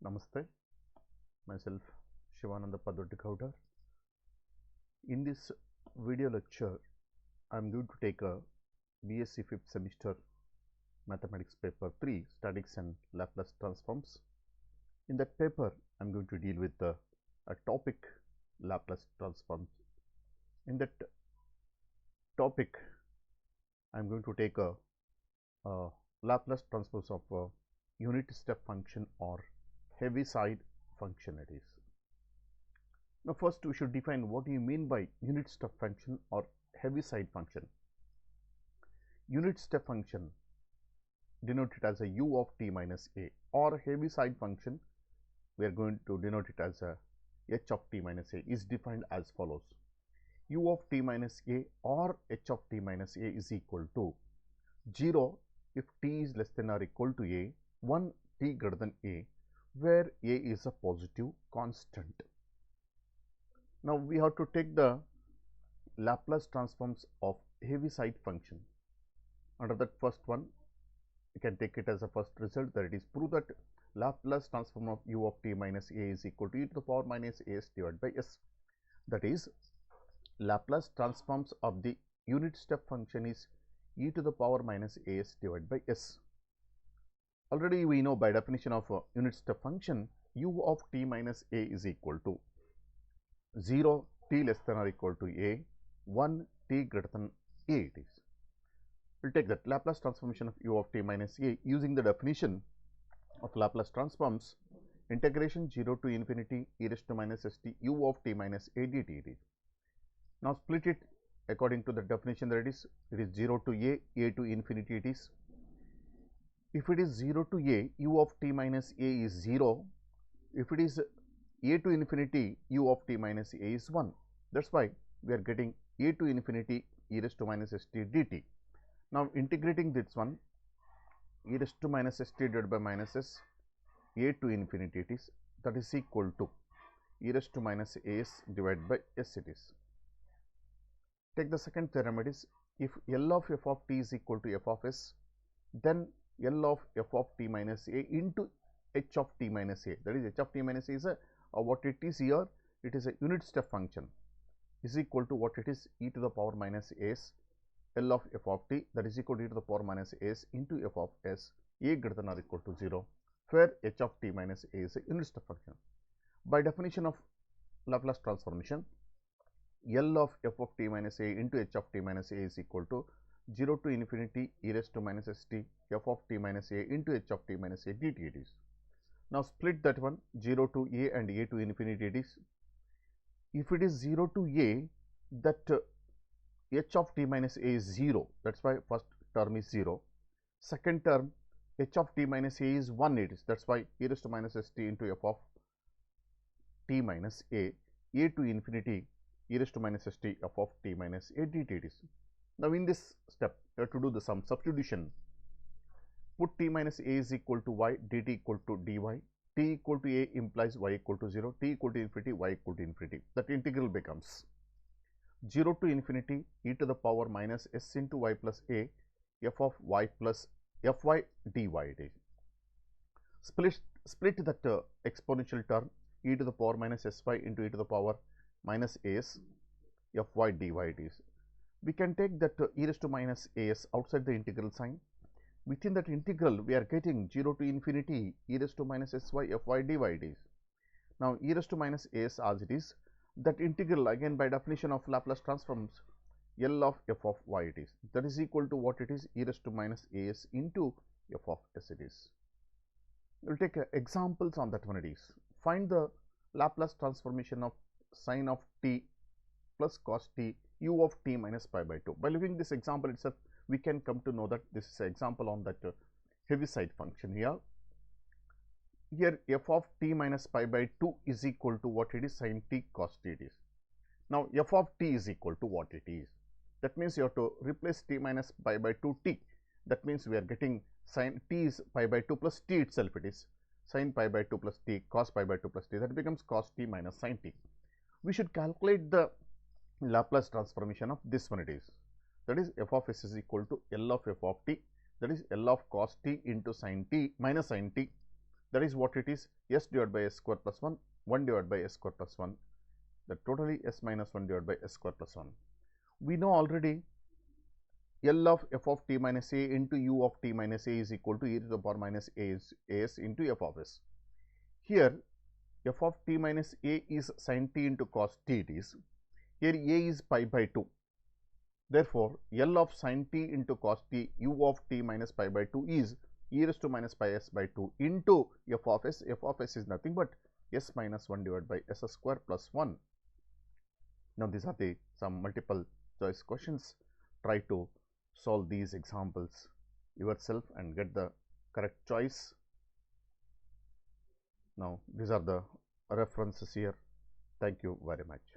Namaste, myself Shivanandappa H Doddagoudar. In this video lecture, I am going to take a BSc 5th semester Mathematics paper 3 Statics and Laplace Transforms. In that paper, I am going to deal with a topic Laplace transforms. In that topic, I am going to take a Laplace transforms of a unit step function or Heaviside function it is. Now first we should define what do you mean by unit step function or Heaviside function. Unit step function denoted as a u of t minus a, or Heaviside function we are going to denote it as a h of t minus a is defined as follows. U of t minus a or h of t minus a is equal to 0 if t is less than or equal to a, 1 t greater than a, where a is a positive constant. Now we have to take the Laplace transforms of Heaviside function. Under that first one, we can take it as a first result, that it is prove that Laplace transform of u of t minus a is equal to e to the power minus as divided by s. That is, Laplace transforms of the unit step function is e to the power minus as divided by s. Already we know by definition of a unit step function, u of t minus a is equal to 0 t less than or equal to a, 1 t greater than a it is. We will take that Laplace transformation of u of t minus a using the definition of Laplace transforms, integration 0 to infinity e raised to minus st u of t minus a dt it is. Now split it according to the definition, that it is 0 to a to infinity it is. If it is 0 to a, u of t minus a is 0. If it is a to infinity, u of t minus a is 1. That is why we are getting a to infinity e raised to minus st dt. Now integrating this one, e raised to minus st divided by minus s, a to infinity it is, that is equal to e raised to minus as divided by s it is. Take the second theorem, it is if L of f of t is equal to f of s, then L of f of t minus a into h of t minus a, that is h of t minus a is a what it is here, it is a unit step function, is equal to what it is, e to the power minus s L of f of t, that is equal to e to the power minus s into f of s, a greater than or equal to 0, where h of t minus a is a unit step function. By definition of Laplace transformation, L of f of t minus a into h of t minus a is equal to 0 to infinity e raised to minus st f of t minus a into h of t minus a dt it is. Now split that one, 0 to a and a to infinity it is. If it is 0 to a, that h of t minus a is 0, that is why first term is 0. Second term, h of t minus a is 1 it is, that is why e raised to minus st into f of t minus a to infinity e raised to minus st f of t minus a dt it is. Now in this step, we have to do the sum substitution. Put t minus a is equal to y, dt equal to dy, t equal to a implies y equal to 0, t equal to infinity, y equal to infinity. That integral becomes 0 to infinity e to the power minus s into y plus a f of y plus fy dy it is. Split that exponential term e to the power minus sy into e to the power minus as fy dy it is. We can take that e raised to minus as outside the integral sign. Within that integral, we are getting 0 to infinity e raised to minus sy fy dy it is. Now e raised to minus as it is, that integral again by definition of Laplace transforms, L of f of y it is, that is equal to what it is, e raised to minus as into f of s it is. We will take examples on that one it is. Find the Laplace transformation of sine of t plus cos t u of t minus pi by 2. By looking this example itself, we can come to know that this is an example on that Heaviside function here. Here f of t minus pi by 2 is equal to what it is, sin t cos t it is. Now f of t is equal to what it is. That means you have to replace t minus pi by 2 t. That means we are getting sin t is pi by 2 plus t itself it is. Sin pi by 2 plus t cos pi by 2 plus t, that becomes cos t minus sin t. We should calculate the Laplace transformation of this one it is, that is f of s is equal to L of f of t, that is L of cos t into sin t minus sin t That is what it is, s divided by s square plus 1, 1 divided by s square plus 1, that totally s minus 1 divided by s square plus 1. We know already L of f of t minus a into u of t minus a is equal to e to the power minus as into f of s. Here f of t minus a is sin t into cos t it is. Here a is pi by 2. Therefore, L of sin t into cos t u of t minus pi by 2 is e raised to minus pi s by 2 into f of s. F of s is nothing but s minus 1 divided by s square plus 1. Now, these are the some multiple choice questions. Try to solve these examples yourself and get the correct choice. Now, these are the references here. Thank you very much.